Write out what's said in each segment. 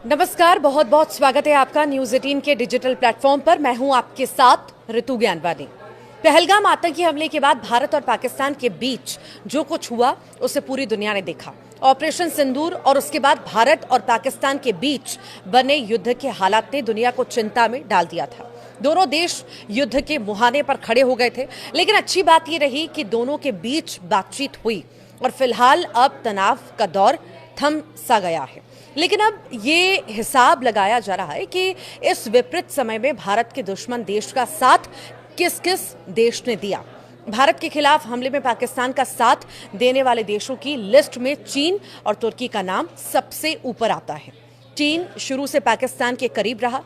नमस्कार, बहुत बहुत स्वागत है आपका न्यूज 18 के डिजिटल प्लेटफॉर्म पर। मैं हूं आपके साथ ऋतु ज्ञानवानी। पहलगाम आतंकी हमले के बाद भारत और पाकिस्तान के बीच जो कुछ हुआ उसे पूरी दुनिया ने देखा। ऑपरेशन सिंदूर और उसके बाद भारत और पाकिस्तान के बीच बने युद्ध के हालात ने दुनिया को चिंता में डाल दिया था। दोनों देश युद्ध के मुहाने पर खड़े हो गए थे, लेकिन अच्छी बात यह रही कि दोनों के बीच बातचीत हुई और फिलहाल अब तनाव का दौर थम सा गया है। लेकिन अब ये हिसाब लगाया जा रहा है कि इस विपरीत समय में भारत के दुश्मन देश का साथ किस किस देश ने दिया। भारत के खिलाफ हमले में पाकिस्तान का साथ देने वाले देशों की लिस्ट में चीन और तुर्की का नाम सबसे ऊपर आता है। चीन शुरू से पाकिस्तान के करीब रहा।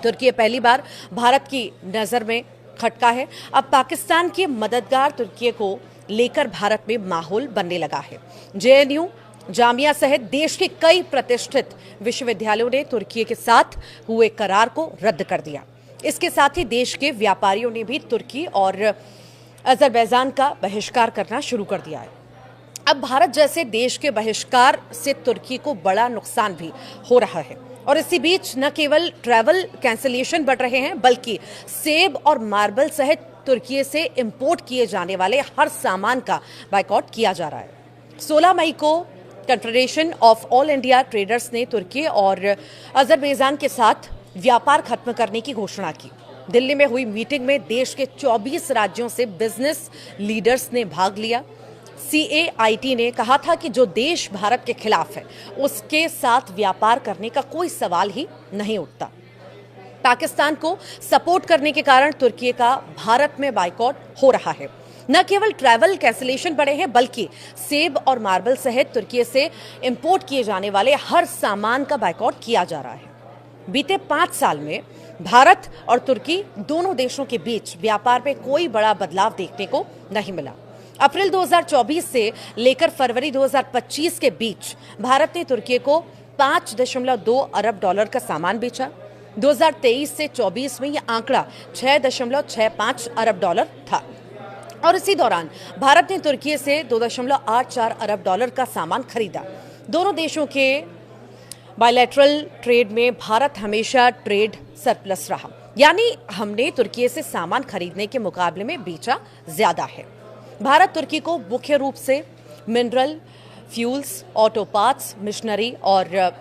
तुर्की पहली बार भारत की नजर में खटका है। अब पाकिस्तान के मददगार तुर्की को लेकर भारत में माहौल बनने लगा है। जेएनयू, जामिया सहित देश के कई प्रतिष्ठित विश्वविद्यालयों ने तुर्की के साथ हुए करार को रद्द कर दिया। इसके साथ ही देश के व्यापारियों ने भी तुर्की और अजरबैजान का बहिष्कार करना शुरू कर दिया है। अब भारत जैसे देश के बहिष्कार से तुर्की को बड़ा नुकसान भी हो रहा है और इसी बीच न केवल ट्रैवल कैंसिलेशन बढ़ रहे हैं, बल्कि सेब और मार्बल सहित तुर्की से इंपोर्ट किए जाने वाले हर सामान का बायकॉट किया जा रहा है। 16 मई को confederation of all India traders ने तुर्की और अजरबैजान के साथ व्यापार खत्म करने की घोषणा की। दिल्ली में हुई मीटिंग में देश के 24 राज्यों से बिजनेस लीडर्स ने भाग लिया। CAIT ने कहा था कि जो देश भारत के खिलाफ है उसके साथ व्यापार करने का कोई सवाल ही नहीं उठता। पाकिस्तान को सपोर्ट करने के कारण तुर्की का भारत में बायकॉट हो रहा है। न केवल ट्रैवल कैंसिलेशन बढ़े हैं, बल्कि सेब और मार्बल सहित तुर्की से इंपोर्ट किए जाने वाले हर सामान का बायकॉट किया जा रहा है। बीते 5 साल में भारत और तुर्की दोनों देशों के बीच व्यापार में कोई बड़ा बदलाव देखने को नहीं मिला। अप्रैल 2024 से लेकर फरवरी 2025 के बीच भारत ने तुर्की को 5.2 अरब डॉलर का सामान बेचा। 2023 से 24 में यह आंकड़ा 6.65 अरब डॉलर था और इसी दौरान भारत ने तुर्की से 2.84 अरब डॉलर का सामान खरीदा। दोनों देशों के बायलैटरल ट्रेड में भारत हमेशा ट्रेड सरप्लस रहा, यानी हमने तुर्की से सामान खरीदने के मुकाबले में बेचा ज्यादा है। भारत तुर्की को मुख्य रूप से mineral, fuels, auto parts, machinery और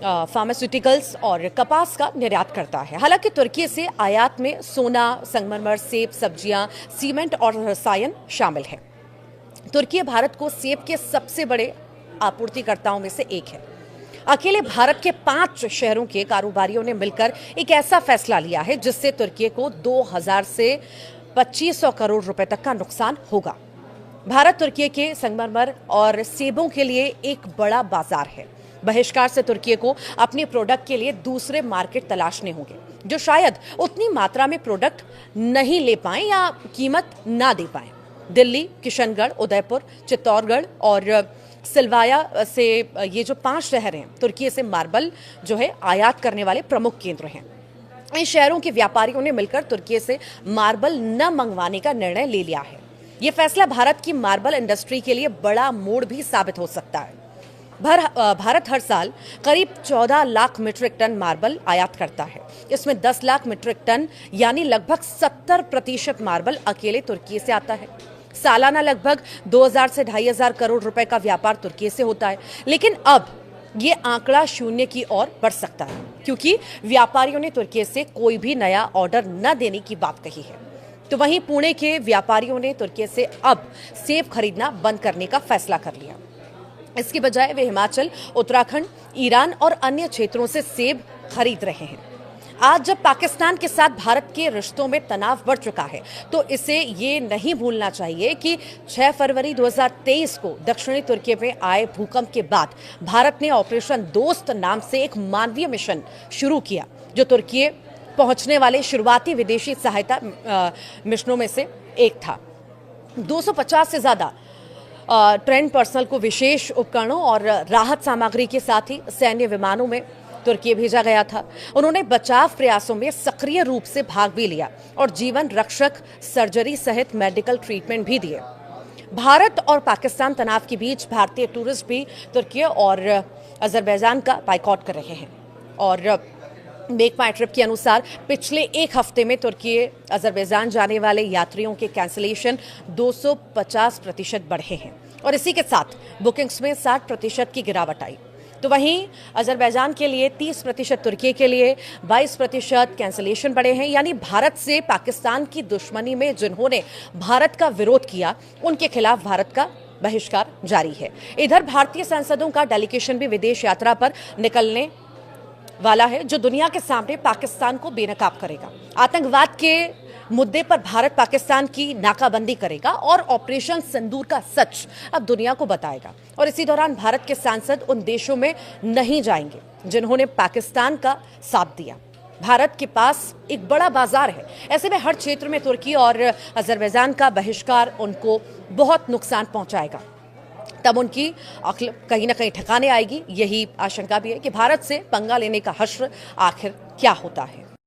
फार्मास्यूटिकल्स और कपास का निर्यात करता है। हालांकि तुर्की से आयात में सोना, संगमरमर, सेब, सब्जियां, सीमेंट और रसायन शामिल है। तुर्की भारत को सेब के सबसे बड़े आपूर्तिकर्ताओं में से एक है। अकेले भारत के 5 शहरों के कारोबारियों ने मिलकर एक ऐसा फैसला लिया है जिससे तुर्की को 2000 से 2500 करोड़ रुपए तक का नुकसान होगा। भारत तुर्की के संगमरमर और सेबों के लिए एक बड़ा बाजार है। बहिष्कार से तुर्की को अपने प्रोडक्ट के लिए दूसरे मार्केट तलाशने होंगे, जो शायद उतनी मात्रा में प्रोडक्ट नहीं ले पाएं या कीमत ना दे पाएं। दिल्ली, किशनगढ़, उदयपुर, चित्तौड़गढ़ और सिलवाया से ये जो 5 शहर हैं, तुर्की से मार्बल जो है आयात करने वाले प्रमुख केंद्र हैं। इन शहरों के व्यापारियों ने मिलकर तुर्की से मार्बल न मंगवाने का निर्णय ले लिया है। ये फैसला भारत की मार्बल इंडस्ट्री के लिए बड़ा मोड़ भी साबित हो सकता है। भारत हर साल करीब 14 लाख मीट्रिक टन मार्बल आयात करता है। इसमें 10 लाख मीट्रिक टन यानी लगभग 70% मार्बल अकेले तुर्की से आता है। सालाना लगभग 2000 से 2500 करोड़ रुपए का व्यापार तुर्की से होता है, लेकिन अब ये आंकड़ा 0 की ओर बढ़ सकता है, क्योंकि व्यापारियों ने तुर्की से कोई भी नया ऑर्डर न देने की बात कही है। तो वहीं पुणे के व्यापारियों ने तुर्की से अब सेब खरीदना बंद करने का फैसला कर लिया। इसके बजाय वे हिमाचल, उत्तराखंड, ईरान और अन्य क्षेत्रों से सेब खरीद रहे हैं। आज जब पाकिस्तान के साथ भारत के रिश्तों में तनाव बढ़ चुका है, तो इसे ये नहीं भूलना चाहिए कि 6 फरवरी 2023 को दक्षिणी तुर्की में आए भूकंप के बाद भारत ने ऑपरेशन दोस्त नाम से एक मानवीय मिशन शुरू किया, जो तुर्की पहुंचने वाले शुरुआती विदेशी सहायता मिशनों में से एक था। 250 से ज्यादा ट्रेंड पर्सनल को विशेष उपकरणों और राहत सामग्री के साथ ही सैन्य विमानों में तुर्की भेजा गया था। उन्होंने बचाव प्रयासों में सक्रिय रूप से भाग भी लिया और जीवन रक्षक सर्जरी सहित मेडिकल ट्रीटमेंट भी दिए। भारत और पाकिस्तान तनाव के बीच भारतीय टूरिस्ट भी तुर्की और अजरबैजान का बाइकआउट कर रहे हैं। और मेक माई ट्रिप के अनुसार पिछले एक हफ्ते में तुर्की अजरबैजान जाने वाले यात्रियों के कैंसिलेशन 250% बढ़े हैं और इसी के साथ बुकिंग्स में 60% की गिरावट आई। तो वहीं अजरबैजान के लिए 30%, तुर्की के लिए 22% कैंसिलेशन बढ़े हैं। यानी भारत से पाकिस्तान की दुश्मनी में जिन्होंने भारत का विरोध किया उनके खिलाफ भारत का बहिष्कार जारी है। इधर भारतीय सांसदों का डेलीगेशन भी विदेश यात्रा पर निकलने वाला है, जो दुनिया के सामने पाकिस्तान को बेनकाब करेगा, आतंकवाद के मुद्दे पर भारत पाकिस्तान की नाकाबंदी करेगा और ऑपरेशन सिंदूर का सच अब दुनिया को बताएगा। और इसी दौरान भारत के सांसद उन देशों में नहीं जाएंगे जिन्होंने पाकिस्तान का साथ दिया। भारत के पास एक बड़ा बाजार है, ऐसे में हर क्षेत्र में तुर्की और अजरबैजान का बहिष्कार उनको बहुत नुकसान पहुंचाएगा। तब उनकी अक्ल कहीं ना कहीं ठिकाने आएगी। यही आशंका भी है कि भारत से पंगा लेने का हश्र आखिर क्या होता है।